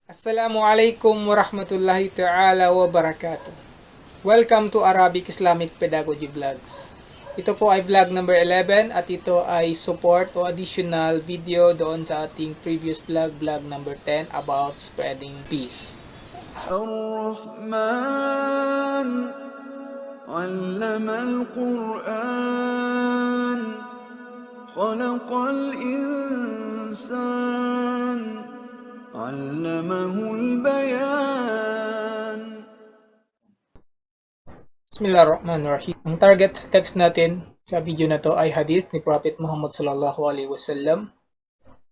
Assalamualaikum warahmatullahi ta'ala wabarakatuh. Welcome to Arabic Islamic Pedagogy Vlogs. Ito po ay vlog number 11 at ito ay support o additional video doon sa ating previous vlog, vlog number 10 about spreading peace. الرحمن علم القرآن خلق الإنسان علمه البيان. Bismillahirrahmanirrahim. Ang target text natin sa video na to ay hadith ni Prophet Muhammad sallallahu alaihi wasallam.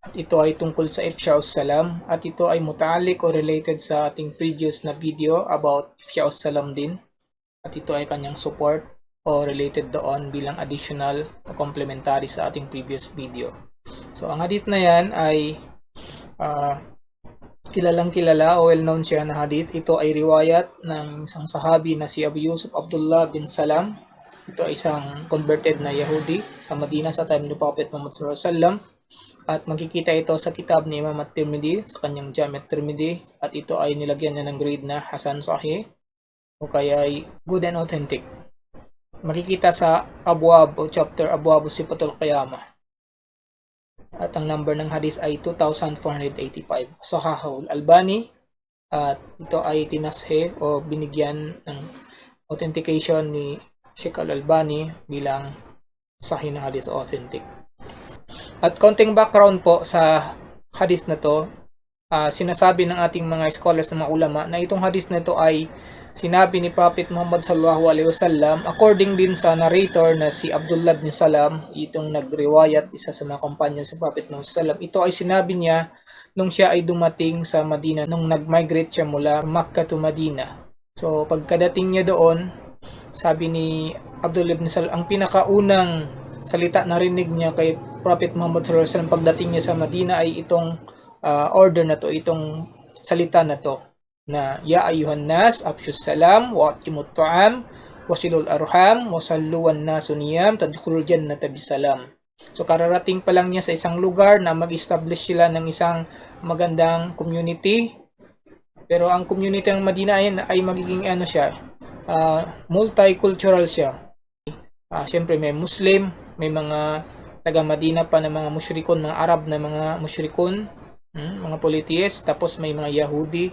At ito ay tungkol sa Ifsha'us Salam at ito ay mutalik o related sa ating previous na video about Ifsha'us Salam din. At ito ay kanyang support o related doon bilang additional o complementary sa ating previous video. So ang hadith na yan ay kilalang kilala o well known siya na hadith. Ito ay riwayat ng isang sahabi na si Abu Yusuf Abdullah bin Salam. Ito ay isang converted na Yahudi sa Madina sa time ni Prophet Muhammad sallallahu alaihi wasallam. At makikita ito sa kitab ni Imam At-Tirmidhi, sa kanyang Jami' At-Tirmidhi, at ito ay nilagyan niya ng grade na Hasan Sahih o kaya ay good and authentic. Makikita sa Abwab o chapter Abwab Sifatul Qiyamah. At ang number ng hadith ay 2485. Sahahul Albani, at ito ay tinashe o binigyan ng authentication ni Sheikh Al-Albani bilang sahih na hadith o authentic. At konting background po sa hadith na to, sinasabi ng ating mga scholars na mga ulama na itong hadith na to ay sinabi ni Prophet Muhammad sallallahu alaihi wasallam according din sa narrator na si Abdullah bin Salam, itong nagriwayat, isa sa mga companion sa Prophet Muhammad sallallahu alaihi wasallam. Ito ay sinabi niya nung siya ay dumating sa Madina, nung nag-migrate siya mula Makkah to Madina. So pagkadating niya doon, sabi ni Abdullah bin Salam, ang pinakaunang salita na rinig niya kay Prophet Muhammad sallallahu alaihi wasallam pagdating niya sa Madina ay itong order na to, itong salita na to, na ya ayuhan nas afshus salam wa atimut ta'am wasilul arham wasalluwan nasu niyam tadkhulul jannata bisalam. So kararating pa lang niya sa isang lugar na mag-establish sila ng isang magandang community, pero ang community ng Madina ay magiging multicultural siya. Siyempre may Muslim, may mga taga Madina pa na mga musyrikon, mga Arab na mga musyrikon, mga polytheists, tapos may mga Yahudi,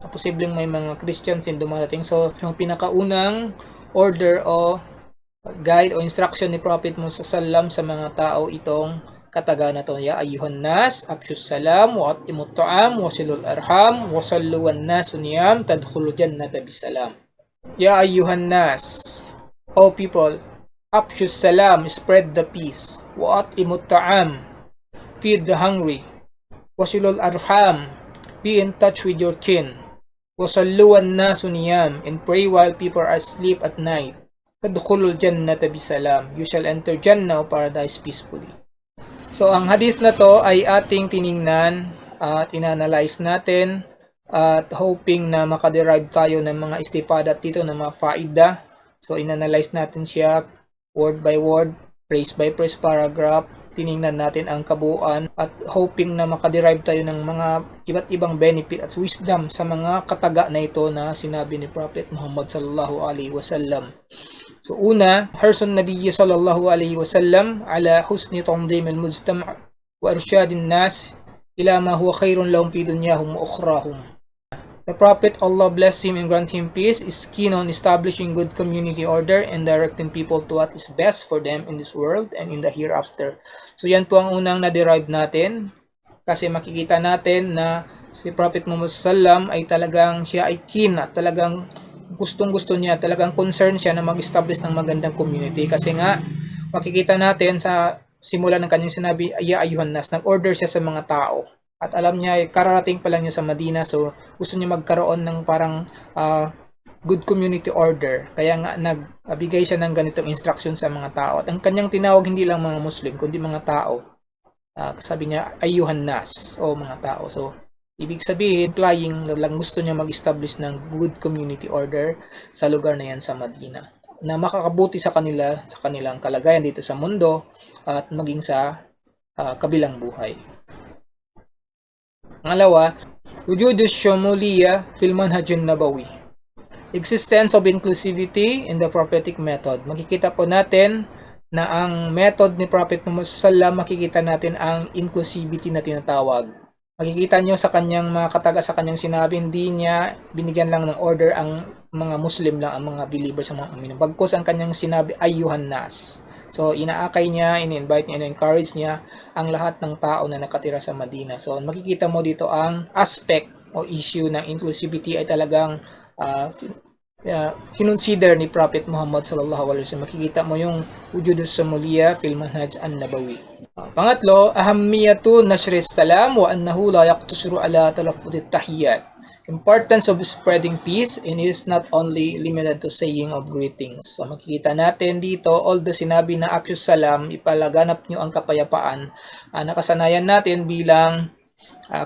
posibleng may mga Christians din dumarating. So yung pinakaunang order o guide o instruction ni Prophet Muhammad sallam sa mga tao itong kataga na to, ya ayyuhan nas afshus salam wa atimut ta'am wasilul arham wasallu wan nasu niyam tadkhulul jannata bisalam. Ya ayyuhan nas, O people, afshus salam, spread the peace, wa atimut ta'am, feed the hungry, wasilul arham, be in touch with your kin, wasalluwan nasu niyam, and pray while people are asleep at night, tadkhulul jannata bisalam, you shall enter Jannah o paradise peacefully. So ang hadith na to ay ating tiningnan at inanalyze natin at hoping na makaderive tayo ng mga istifadat dito, ng mga faida. So inanalyze natin siya word by word, phrase by phrase, paragraph. Tiningnan natin ang kabuuan at hoping na makaderive tayo ng mga iba't ibang benefit at wisdom sa mga kataga na ito na sinabi ni Prophet Muhammad sallallahu alaihi wasallam. So una, harsun nabiyyi sallallahu alaihi wasallam ala husni tanzim al-mujtama' wa irshad an-nas ila ma huwa khairun lahum fi dunyahum wa ukhrahum. The Prophet, Allah bless him and grant him peace, is keen on establishing good community order and directing people to what is best for them in this world and in the hereafter. So yan po ang unang na-derive natin, kasi makikita natin na si Prophet Muhammad sallam ay talagang siya ay keen at talagang gustong-gusto niya, talagang concern siya na mag-establish ng magandang community. Kasi nga makikita natin sa simula ng kanyang sinabi, ya ayuhan nas, nag-order siya sa mga tao. At alam niya, kararating pa lang niya sa Madina, so gusto niya magkaroon ng parang good community order. Kaya nga nagbigay siya ng ganitong instruction sa mga tao. At ang kanyang tinawag hindi lang mga Muslim, kundi mga tao. Sabi niya, ayuhan nas, o mga tao. So ibig sabihin, implying lang gusto niya mag-establish ng good community order sa lugar na yan sa Madina, na makakabuti sa kanila, sa kanilang kalagayan dito sa mundo at maging sa kabilang buhay. Pangalawa, وجود الشمولية في المنهج النبوي. Existence of inclusivity in the prophetic method. Makikita po natin na ang method ni Prophet Muhammad SAW, makikita natin ang inclusivity na tinatawag. Makikita nyo sa kanyang mga kataga sa kanyang sinabi, hindi niya binigyan lang ng order ang mga Muslim lang, ang mga believers, ang mga uminom. Bagkus ang kanyang sinabi ay Yuhannas. So, inaakay niya, in-invite niya, in-encourage niya ang lahat ng tao na nakatira sa Madina. So, makikita mo dito ang aspect o issue ng inclusivity ay talagang kinonsider ni Prophet Muhammad sallallahu alaihi wasallam. Makikita mo yung wujudus samuliya fil manhaj an-nabawi. Pangatlo, ahammiyatu nashri salam wa annahu la yaqtashiru ala talaffuz at-tahiyyat. Importance of spreading peace and is not only limited to saying of greetings. So makikita natin dito, although sinabi na afshus salam, ipalaganap nyo ang kapayapaan, nakasanayan natin bilang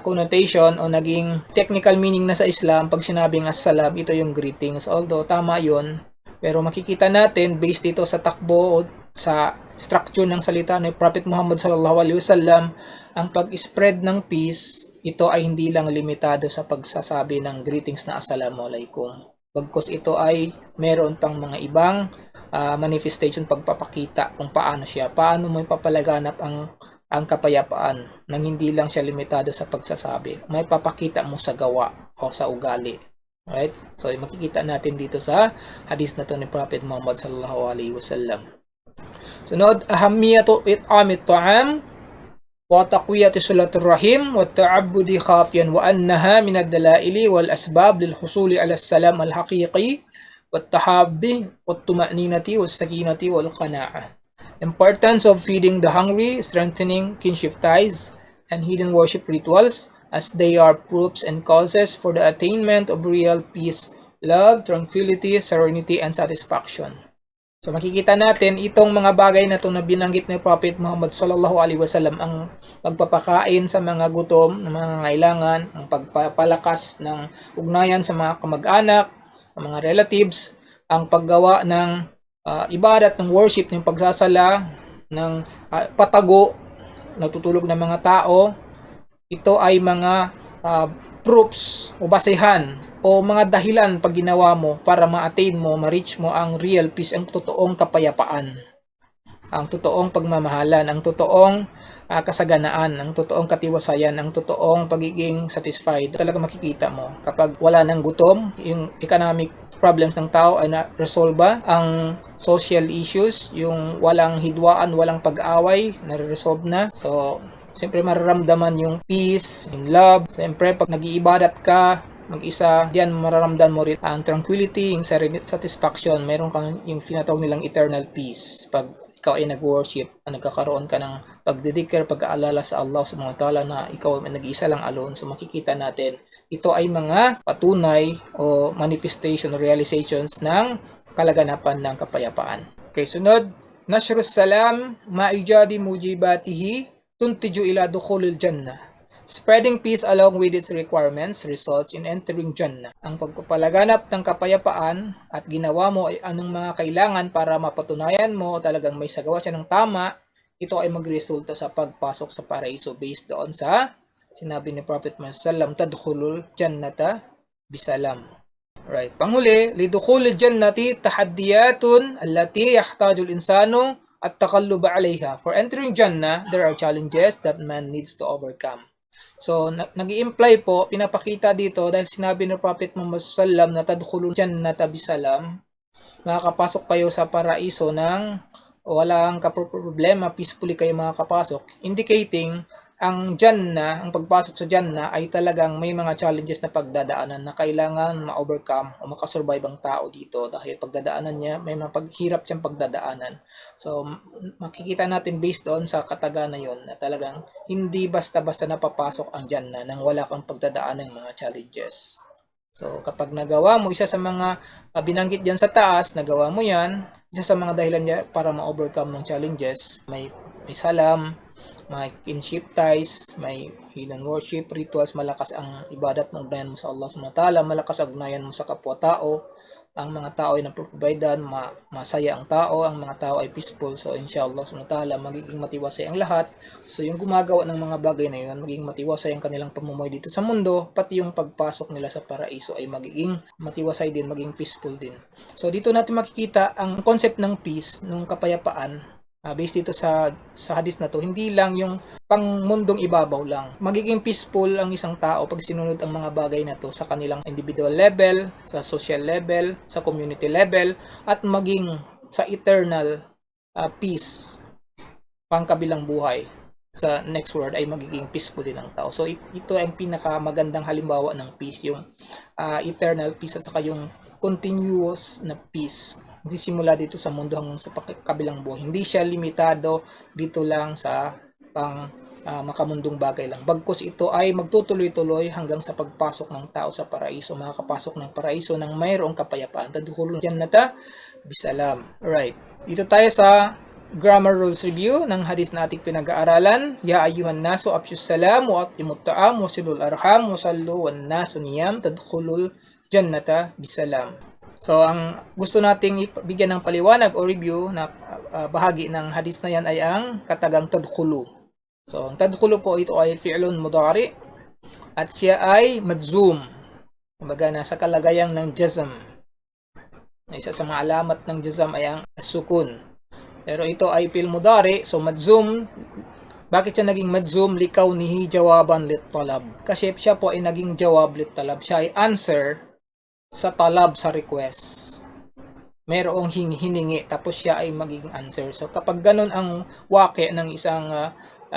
connotation o naging technical meaning na sa Islam, pag sinabing as-salam, ito yung greetings. Although tama yon, pero makikita natin based dito sa takbo o sa structure ng salita ni Prophet Muhammad sallallahu alaihi wasallam, ang pag-spread ng peace, ito ay hindi lang limitado sa pagsasabi ng greetings na assalamualaikum. Bagkus ito ay meron pang mga ibang manifestation, pagpapakita kung paano mo ipapalaganap ang kapayapaan nang hindi lang siya limitado sa pagsasabi. May papakita mo sa gawa o sa ugali. Right? So makikita natin dito sa hadith na to ni Prophet Muhammad sallallahu alaihi wasallam. Sunod, ahammiyatu it'amit ta'am wa taqwiyati salatir rahim wa ta'abbudi khafiyan wa annaha min ad-dalaili wal asbab lil husuli ala salam al haqiqi wat tahabbi wat tuma'ninati was sakinati wal qana'ah. Importance of feeding the hungry, strengthening kinship ties, and hidden worship rituals, as they are proofs and causes for the attainment of real peace, love, tranquility, serenity, and satisfaction. So makikita natin itong mga bagay na ito na binanggit ni Prophet Muhammad sallallahu alaihi wasallam, ang pagpapakain sa mga gutom, ng mga ngailangan, ang pagpapalakas ng ugnayan sa mga kamag-anak, sa mga relatives, ang paggawa ng ibadat ng worship, ng pagsasala, ng patago, natutulog ng mga tao. Ito ay mga proofs o basehan o mga dahilan pag ginawa mo para ma-attain mo, ma-reach mo ang real peace, ang totoong kapayapaan, ang totoong pagmamahalan, ang totoong kasaganaan, ang totoong katiwasayan, ang totoong pagiging satisfied. Talaga makikita mo kapag wala ng gutom, yung economic problems ng tao ay na-resolve, ang social issues, yung walang hidwaan, walang pag-away, na-resolve na. So, siyempre mararamdaman yung peace, yung love. Siyempre, pag nag-iibadat ka, mag-isa, diyan mararamdaman mo rin ang tranquility, yung serenity, satisfaction. Meron kang yung tinatawag nilang eternal peace. Pag ikaw ay nag-worship, nagkakaroon ka ng pagdidikir, pag-aalala sa Allah subhanahu wa ta'ala na ikaw ay nag-iisa lang alone. So makikita natin, ito ay mga patunay o manifestation o realizations ng kalaganapan ng kapayapaan. Okay, sunod, Nashrus salam ma'ijadi mujibatihi tuntiju ila dukhulil jannah. Spreading peace along with its requirements results in entering Jannah. Ang pagpapalaganap ng kapayapaan at ginawa mo ay anong mga kailangan para mapatunayan mo talagang may sagawa siya ng tama, ito ay magresulta sa pagpasok sa paraiso based doon sa sinabi ni Prophet Muhammad sallam, tadkhulul jannata bisalam. Right. Panghuli, lidukhulil jannati tahaddiyatun allati yahtajul insanu at taqallub 'alayha. For entering Jannah, there are challenges that man needs to overcome. So, nag-i-imply po, pinapakita dito dahil sinabi ng Prophet Muhammad sallam na tadkhulul jannata bisalam, makakapasok kayo sa paraiso ng walang problema, peacefully kayo makakapasok, indicating ang Jannah, ang pagpasok sa Jannah ay talagang may mga challenges na pagdadaanan na kailangan ma-overcome o makasurvive ang tao dito dahil pagdadaanan niya, may mga paghirap siyang pagdadaanan. So, makikita natin based on sa kataga na yun na talagang hindi basta-basta napapasok ang Jannah nang wala kang pagdadaanan ng mga challenges. So, kapag nagawa mo, isa sa mga binanggit dyan sa taas, nagawa mo yan, isa sa mga dahilan niya para ma-overcome ng challenges, may salam, may kinship ties, may hidden worship, rituals, malakas ang ibadat mo, ugnayan mo sa Allah subhanahu wa ta'ala, malakas ang ugnayan mo sa kapwa-tao, ang mga tao ay naproprovidean, masaya ang tao, ang mga tao ay peaceful. So inshallah subhanahu wa ta'ala, magiging matiwasay ang lahat. So yung gumagawa ng mga bagay na yun, magiging matiwasay ang kanilang pamumuhay dito sa mundo, pati yung pagpasok nila sa paraiso ay magiging matiwasay din, maging peaceful din. So dito natin makikita ang concept ng peace, ng kapayapaan. Based dito sa hadith na to, hindi lang yung pang mundong ibabaw lang. Magiging peaceful ang isang tao pag sinunod ang mga bagay na to sa kanilang individual level, sa social level, sa community level, at maging sa eternal peace, pangkabilang buhay sa next world ay magiging peaceful din ang tao. So ito ang pinakamagandang halimbawa ng peace, yung eternal peace at saka yung continuous na peace. Hindi simula dito sa mundo hanggang sa kabilang buhay. Hindi siya limitado dito lang sa makamundong bagay lang. Bagkus ito ay magtutuloy-tuloy hanggang sa pagpasok ng tao sa paraiso. Makakapasok ng paraiso ng mayroong kapayapaan. Tadkhulul jannata bisalam. Alright. Dito tayo sa grammar rules review ng hadith na ating pinag-aaralan. Ya ayyuhan nasu afshus salam wa atimut ta'am wa silul arham wa sallu wan nasu niyam tadkhulul jannata bisalam. So, ang gusto nating bigyan ng paliwanag o review na bahagi ng hadith na yan ay ang katagang tadkhulu. So, ang tadkhulu po ito ay fi'lun mudari at siya ay madzum. Kumbaga, nasa kalagayang ng jazm. Isa sa mga alamat ng jazm ay ang sukun. Pero ito ay fi'l mudari, so madzum. Bakit siya naging madzum? Likaw nihi jawaban lit talab. Kasi siya po ay naging jawab lit talab. Siya ay answer sa talab, sa request. Merong hiningi tapos siya ay magiging answer. So kapag ganun ang wake ng isang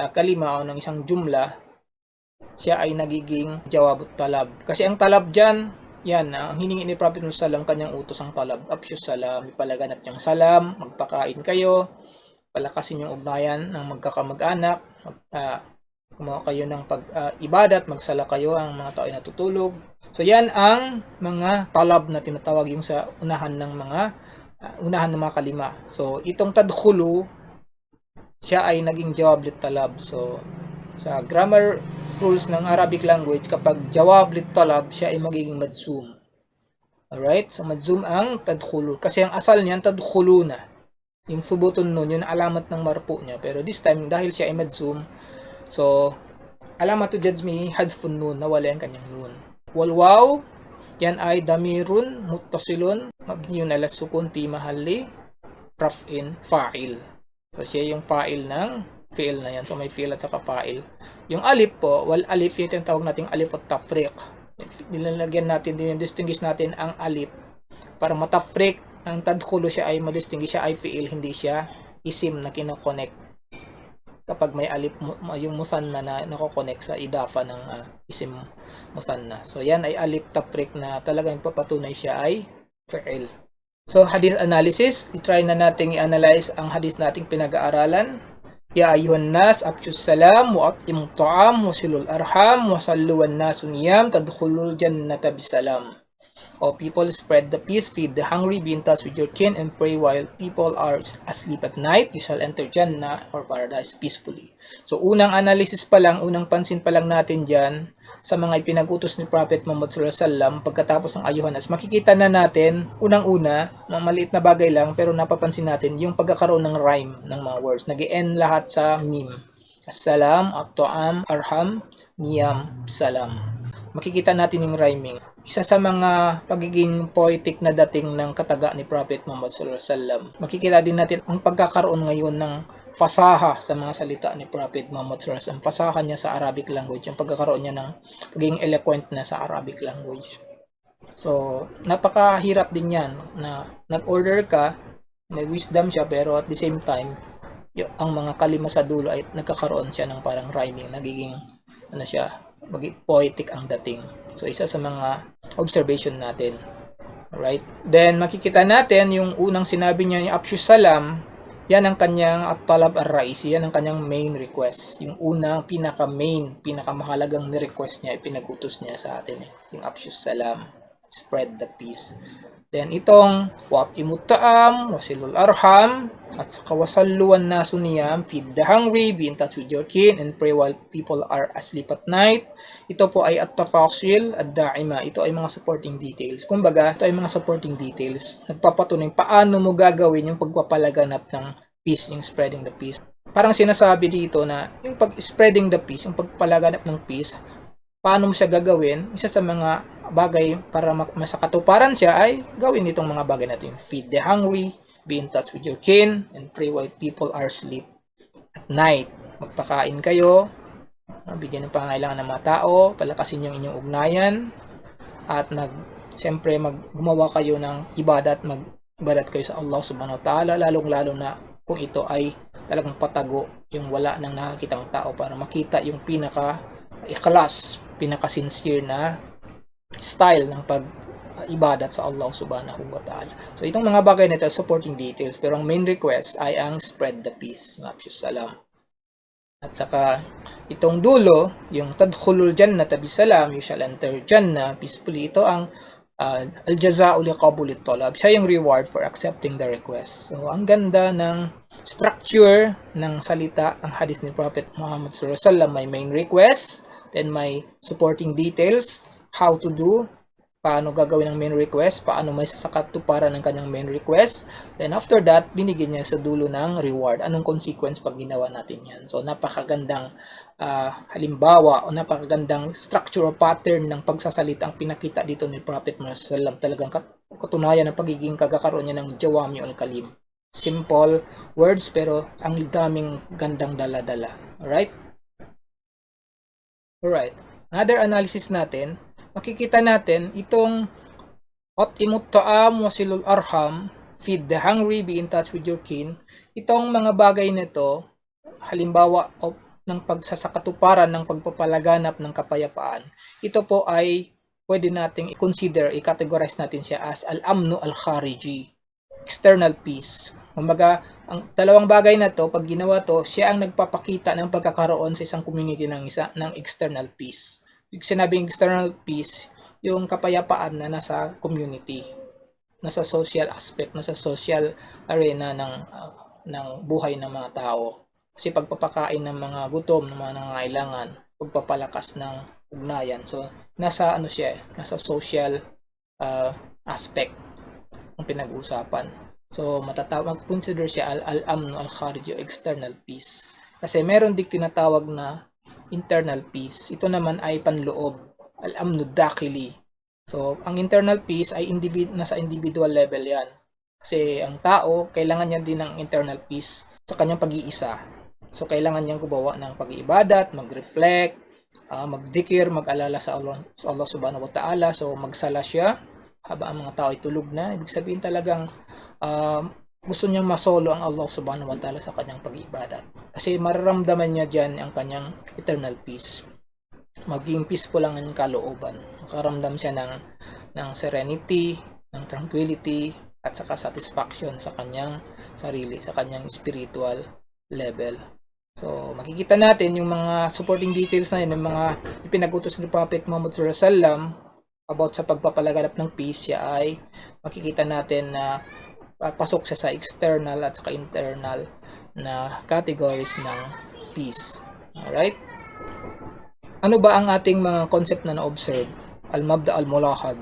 kalima o ng isang jumla, siya ay nagiging jawabut talab. Kasi ang talab dyan, yan, ang hiningi ni Prophet Muhammad sallam, kanyang utos ang talab. Afshus salam, ipalaganap niyang salam, magpakain kayo, palakasin yung ugnayan ng magkakamag-anak, gumawa kayo ng pag-ibadat, magsala kayo ang mga tao ay natutulog. So yan ang mga talab na tinatawag yung sa unahan ng mga kalima. So itong tadkhulu, siya ay naging jawab lit talab. So sa grammar rules ng Arabic language, kapag jawab lit talab, siya ay magiging madzum. Alright? So madzum ang tadkhulu. Kasi ang asal niyan tadkhuluna. Yung subuton nun, yun alamat ng marpu niya. Pero this time, dahil siya ay madzum, so alamat to jazmi hadfun nun, nawala ang kanyang nun. Wal waw, yan ay damirun muttasilun mabniyun ala sukun fi mahalli raf'in fa'il. So siya yung fa'il ng fi'il na yan. So may fi'il at saka fa'il. Yung alif po, wal alif, yung tinatawag nating alif at tafriq. Nilalagyan natin din, distinguish natin ang alif para matafriq. Ang tadkhulu siya ay madistinguish, siya ay fi'il, hindi siya isim na kinoconnect. Kapag may alif, yung musanna na nako-connect sa idafa ng isim musanna. So yan ay alif tafriq na talagang papatunay siya ay fi'il. So hadith analysis, i-try na nating i-analyze ang hadith nating pinag-aaralan. Ya ayyuhan nas afshus salam wa atimut ta'am wa silul arham wa sallu wan nasu niyam tadkhulul jannata bisalam. O people, spread the peace, feed the hungry, be in touch with your kin, and pray while people are asleep at night. You shall enter Jannah or paradise peacefully. So, unang analysis pa lang, unang pansin pa lang natin dyan sa mga ipinag-utos ni Prophet Muhammad sallallahu alaihi wasallam pagkatapos ng ayuhanas. Makikita na natin, unang-una, mga maliit na bagay lang, pero napapansin natin yung pagkakaroon ng rhyme ng mga words. Nag-e-end lahat sa mim. As-salam, at-ta'am, arham, niyam, salam. Makikita natin yung rhyming. Isa sa mga pagiging poetic na dating ng kataga ni Prophet Muhammad sallallahu alaihi wasallam. Makikita din natin ang pagkakaroon ngayon ng fasaha sa mga salita ni Prophet Muhammad sallallahu alaihi wasallam. Fasaha niya sa Arabic language, yung pagkakaroon niya ng pagiging eloquent na sa Arabic language. So, napakahirap din yan na nag-order ka, may wisdom siya, pero at the same time, ang mga kalima sa dulo ay nagkakaroon siya ng parang rhyming, nagiging maging poetic ang dating. So, isa sa mga observation natin. Alright? Then, makikita natin yung unang sinabi niya, yung afshus salam, yan ang kanyang at-talab ar-raisi, yan ang kanyang main request. Yung unang pinakamahalagang ni-request niya, ipinagutos niya sa atin. Yung afshus salam, spread the peace. Then, itong wat imut ta'am, wasilul arham, At saka wasalluwan nasu niyam, feed the hungry, be in touch with your kin, and pray while people are asleep at night. Ito po ay at-tafasil, ad-da'ima. Ito ay mga supporting details. Kumbaga, ito ay mga supporting details. Nagpapatunay paano mo gagawin yung pagpapalaganap ng peace, yung spreading the peace. Parang sinasabi dito na yung pag-spreading the peace, yung pagpalaganap ng peace, paano mo siya gagawin? Isa sa mga bagay para masakatuparan siya ay gawin itong mga bagay natin. Feed the hungry, be in touch with your kin, and pray while people are asleep at night. Magpakain kayo, bigyan ng pangangailangan ng mga tao, palakasin yung inyong ugnayan, at siyempre gumawa kayo ng ibadat, mag-ibadat kayo sa Allah subhanahu wa ta'ala, lalong-lalo na kung ito ay talagang patago, yung wala nang nakakitang tao para makita yung pinaka-ikhlas, pinaka-sincere na style ng pag-ibadat sa Allah subhanahu wa ta'ala. So itong mga bagay na ito, supporting details, pero ang main request ay ang spread the peace, yung Afshus Salam. At saka itong dulo, yung tadkhulul jannata bisalam, you shall enter jannah peacefully. Ito ang al-jaza'u liqabulit talab. Siya yung reward for accepting the request. So ang ganda ng structure ng salita, ang hadith ni Prophet Muhammad sallallahu alaihi wasallam, may main request, then may supporting details, how to do, paano gagawin ang main request, paano may sasakatuparan ng kanyang main request. Then after that, binigyan niya sa dulo ng reward. Anong consequence pag ginawa natin yan? So napakagandang halimbawa o napakagandang structure or pattern ng pagsasalita ang pinakita dito ni Prophet Muhammad sallallahu alaihi wasallam. Talagang katunayan ng pagiging kagakaroon niya ng jawami ul kalim. Simple words pero ang daming gandang dala-dala. Alright? Another analysis natin, makikita natin itong at'imut ta'am wasilul arham, feed the hungry, be in touch with your kin. Itong mga bagay nito, halimbawa ng pagsasakatuparan ng pagpapalaganap ng kapayapaan, ito po ay pwede nating i-consider, i-categorize natin siya as al-amnu al-khariji, external peace. Kumbaga, ang dalawang bagay na to, pag ginawa to, siya ang nagpapakita ng pagkakaroon sa isang community ng external peace. Sinabing external peace, yung kapayapaan na nasa community, nasa social aspect, nasa social arena ng buhay ng mga tao. Kasi pagpapakain ng mga gutom, ng mga nangangailangan, pagpapalakas ng ugnayan. So, nasa nasa social aspect ang pinag-uusapan. So, mag-consider siya al-amnu al-khariji o external peace. Kasi meron dik tinatawag na internal peace. Ito naman ay panloob, al-amnu dakili. So, ang internal peace ay nasa individual level yan. Kasi ang tao, kailangan niya din ng internal peace sa kanyang pag-iisa. So, kailangan niyang gumawa ng pag-iibadat, mag-reflect, mag-dhikr, mag-alala sa Allah subhanahu wa ta'ala. So, magsala siya habang ang mga tao ay tulog na. Ibig sabihin talagang gusto niyang masolo ang Allah subhanahu wa ta'ala sa kanyang pag-iibadat. Kasi mararamdaman niya dyan ang kanyang eternal peace. Maging peaceful lang ang kalooban. Makaramdam siya ng serenity, ng tranquility, at saka satisfaction sa kanyang sarili, sa kanyang spiritual level. So, makikita natin yung mga supporting details na yun, yung mga ipinag-utos ni Prophet Muhammad sallallahu alaihi wasallam about sa pagpapalaganap ng peace, siya ay makikita natin na pasok siya sa external at saka internal na categories ng peace. Alright? Ano ba ang ating mga concept na na-observe? Al-mabda al-mulahad.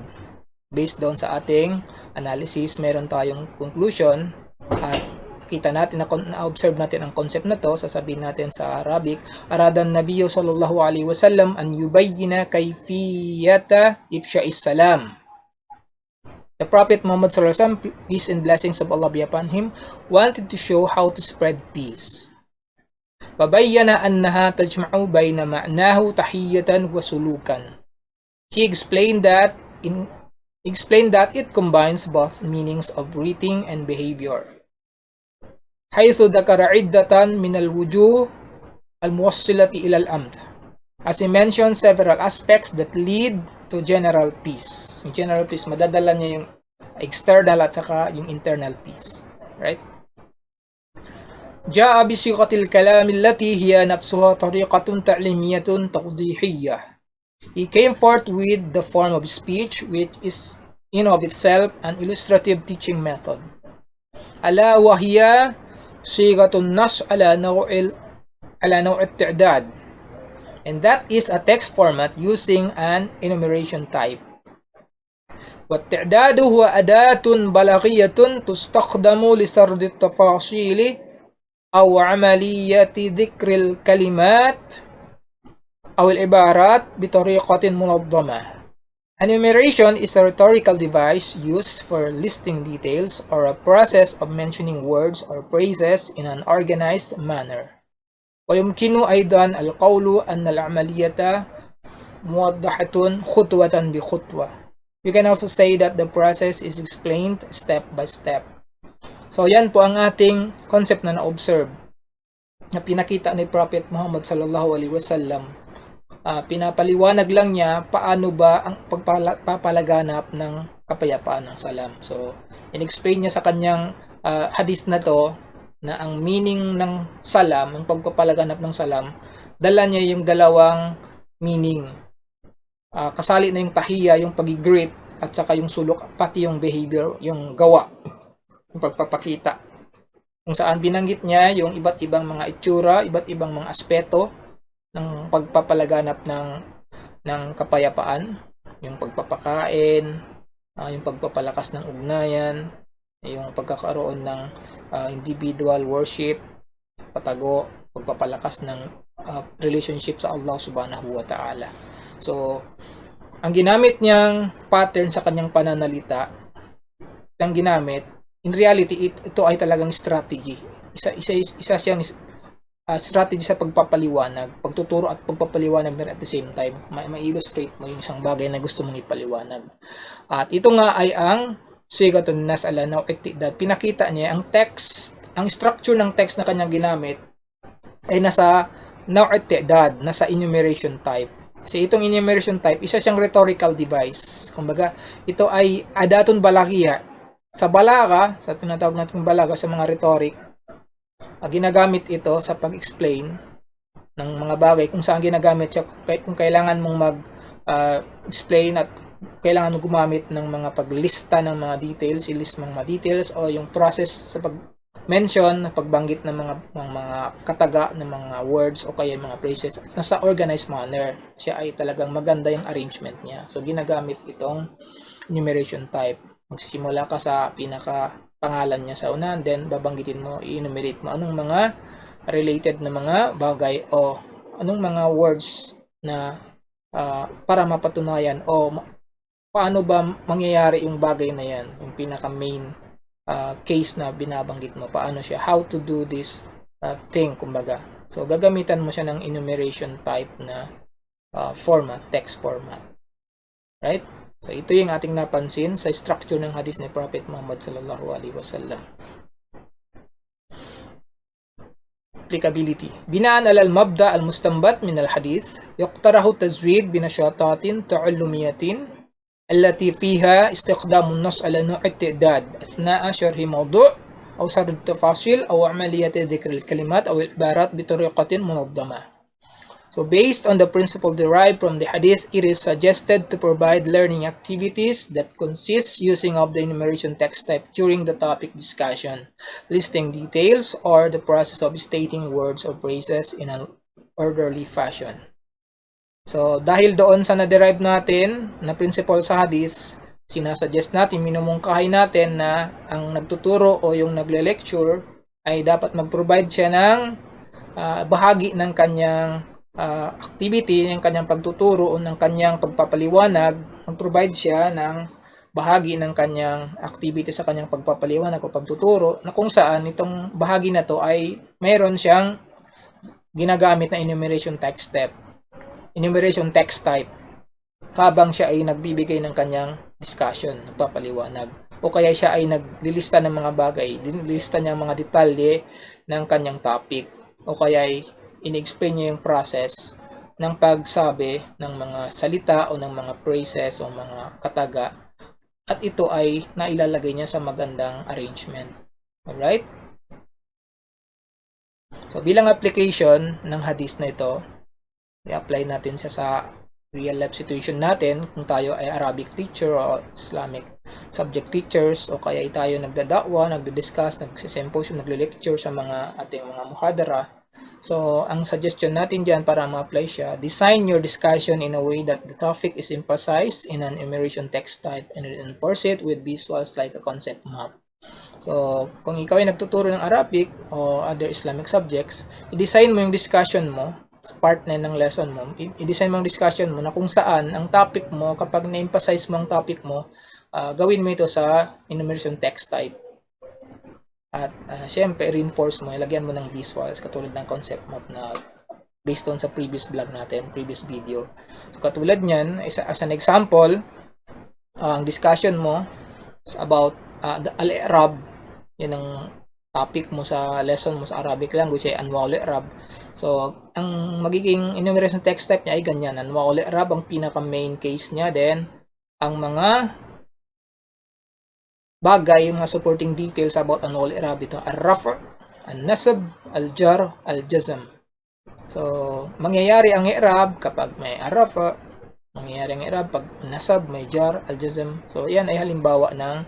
Based doon sa ating analysis, meron tayong conclusion at kita natin, na-observe natin ang concept na to. Sasabihin natin sa Arabic, aradan nabiyyu sallallahu alaihi wasallam an yubayyina kayfiyata ifsha'is salam. The Prophet Muhammad sallallahu alaihi wasallam, peace and blessings of Allah be upon him, wanted to show how to spread peace. Babayyana annaha tajma'u bayna ma'nahu tahiyatan wa sulukan. He explained that it combines both meanings of greeting and behavior. حيث ذكر عدة من الوجوه الموصلة إلى الأمن. As he mentioned several aspects that lead to general peace. Yung general peace, madadala niya yung external at saka yung internal peace. Right? جاء بصيغة الكلام التي هي نفسها طريقة تعليمية توضيحية. He came forth with the form of speech which is in of itself an illustrative teaching method. ألا وهي sigatun nas ala naw' at-i'dad, and that is a text format using an enumeration type. والتعداد هو أداة بلاغية تستخدم لسرد التفاصيل أو عملية ذكر الكلمات أو العبارات بطريقة منظمة. Enumeration is a rhetorical device used for listing details or a process of mentioning words or phrases in an organized manner. ويمكن أيضا القول أن العملية موضحة خطوة بخطوة. You can also say that the process is explained step by step. So yan po ang ating concept na na-observe na pinakita ni Prophet Muhammad sallallahu alaihi wasallam. Pinapaliwanag lang niya paano ba ang pagpapalaganap ng kapayapaan ng salam. So in-explain niya sa kanyang hadith na to na ang meaning ng salam, ang pagpapalaganap ng salam, dala niya yung dalawang meaning. Kasali na yung tahiya, yung pag-greet, at saka yung sulok, pati yung behavior, yung gawa, yung pagpapakita. Kung saan binanggit niya yung iba't ibang mga itsura, iba't ibang mga aspeto ng pagpapalaganap ng kapayapaan, yung pagpapakain, yung pagpapalakas ng ugnayan, yung pagkakaroon ng individual worship, patago, pagpapalakas ng relationship sa Allah subhanahu wa ta'ala. So, ang ginamit niyang pattern sa kanyang pananalita, ang ginamit, in reality, ito ay talagang strategy. Isa siyang strategy sa pagpapaliwanag, pagtuturo at pagpapaliwanag na at the same time. Ma-illustrate mo yung isang bagay na gusto mong ipaliwanag. At ito nga ay ang sigatun nas ala naw' at-i'dad. Pinakita niya ang text, ang structure ng text na kanyang ginamit ay nasa naw' at-i'dad, nasa enumeration type. Kasi itong enumeration type, isa siyang rhetorical device. Kumbaga, ito ay adatun balaghiyya. Sa balaga, sa tinatawag natin balaga, sa mga rhetoric, ginagamit ito sa pag-explain ng mga bagay, kung saan ginagamit siya, kung kailangan mong mag-explain at kailangan mong gumamit ng mga paglista ng mga details, i-list mga details, o yung process sa pag-mention, pagbanggit ng mga kataga ng mga words o kaya mga phrases, nasa organized manner. Siya ay talagang maganda yung arrangement niya. So, ginagamit itong enumeration type. Magsisimula ka sa pinaka pangalan niya sa una, then babanggitin mo, i-enumerate mo anong mga related na mga bagay o anong mga words na para mapatunayan o paano ba mangyayari yung bagay na yan, yung pinaka main case na binabanggit mo, paano siya, how to do this thing, kumbaga. So gagamitan mo siya ng enumeration type na format, text format. Right? So ito yung ating napansin sa structure ng hadith ni Prophet Muhammad sallallahu alaihi wasallam. Applicability. Binaan ala al-mabda al-mustanbat min al-hadith, yuqtarahu tazwid binashatatin ta'allumiyatin التي فيها استخدام النص على نوع التعداد أثناء شرح موضوع أو سرد التفاصيل أو عملية ذكر الكلمات أو العبارات بطريقة منظمة. So based on the principle derived from the hadith, it is suggested to provide learning activities that consist using of the enumeration text type during the topic discussion, listing details, or the process of stating words or phrases in an orderly fashion. So, dahil doon sa na-derive natin na principle sa hadith, sinasuggest natin, minumungkahi natin na ang nagtuturo o yung nagle-lecture ay dapat mag-provide siya ng bahagi ng kanyang activity, ng kanyang pagtuturo o ng kanyang pagpapaliwanag. Mag-provide siya ng bahagi ng kanyang activity sa kanyang pagpapaliwanag o pagtuturo na kung saan itong bahagi na to ay mayroon siyang ginagamit na enumeration text type habang siya ay nagbibigay ng kanyang discussion, nagpapaliwanag. O kaya siya ay naglilista ng mga bagay, dinilista niya mga detalye ng kanyang topic. O kaya ay in-explain niya yung process ng pagsabi ng mga salita o ng mga phrases o mga kataga. At ito ay nailalagay niya sa magandang arrangement. Alright? So, bilang application ng hadith na ito, i-apply natin siya sa real life situation natin, kung tayo ay Arabic teacher o Islamic subject teachers, o kaya tayo nagdadakwa, nagdi-discuss, nagsisymposium, nagle-lecture sa mga ating mga muhadara. So, ang suggestion natin dyan para ma-apply siya, design your discussion in a way that the topic is emphasized in an enumeration text type and reinforce it with visuals like a concept map. So, kung ikaw ay nagtuturo ng Arabic o other Islamic subjects, i-design mo yung discussion mo, part 9 ng lesson mo, i-design mo yung discussion mo na kung saan ang topic mo, kapag na-emphasize mo ang topic mo, gawin mo ito sa enumeration text type. At syempre, reinforce mo, ilagyan mo ng visuals katulad ng concept map na based on sa previous vlog natin, previous video. So, katulad nyan, as an example, ang discussion mo is about al-i'rab. Yan ang topic mo sa lesson mo sa Arabic language ay anwa'ul i'rab. So, ang magiging enumeration text type niya ay ganyan. Anwa'ul i'rab ang pinaka main case niya. Then, ang mga bagay, yung mga supporting details about anwa'ul i'rab, ito ar-raf', an-nasab, al-jar, al-jazm. So, mangyayari ang i'rab kapag may ar-raf', mangyayari ang i'rab pag nasab, may jar, al-jazm. So, yan ay halimbawa ng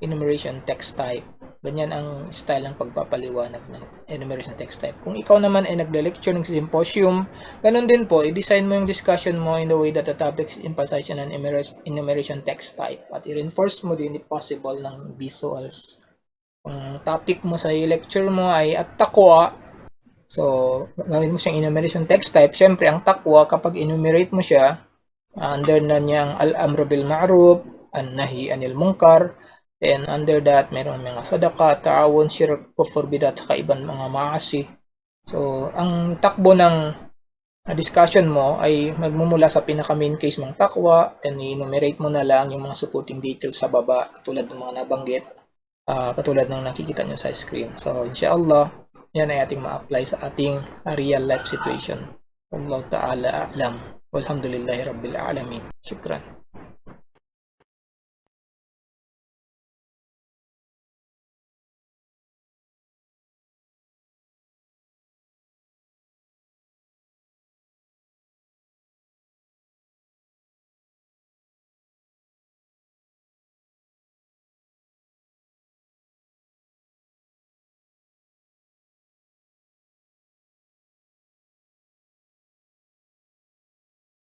enumeration text type. Ganyan ang style ng pagpapaliwanag ng enumeration text type. Kung ikaw naman ay nagle-lecture ng symposium, ganun din po, i-design mo yung discussion mo in the way that the topic is emphasized in an enumeration text type. At i-reinforce mo din if possible ng visuals. Kung topic mo sa lecture mo ay at-taqwa, so gawin mo siyang enumeration text type. Siyempre, ang taqwa, kapag enumerate mo siya, under na niyang al-amru bil ma'ruf, an-nahi anil munkar, and under that, mayroong mga sadaka, ta'awun, shirk, kufur, bidat, saka ibang mga maasi. So, ang takbo ng discussion mo ay magmumula sa pinaka-main case mong takwa, then i-enumerate mo na lang yung mga supporting details sa baba, katulad ng mga nabanggit, katulad ng nakikita nyo sa screen. So, inshallah, yan ay ating ma-apply sa ating real life situation. Wallahu ta'ala a'lam. Walhamdulillahi rabbil alamin. Shukran.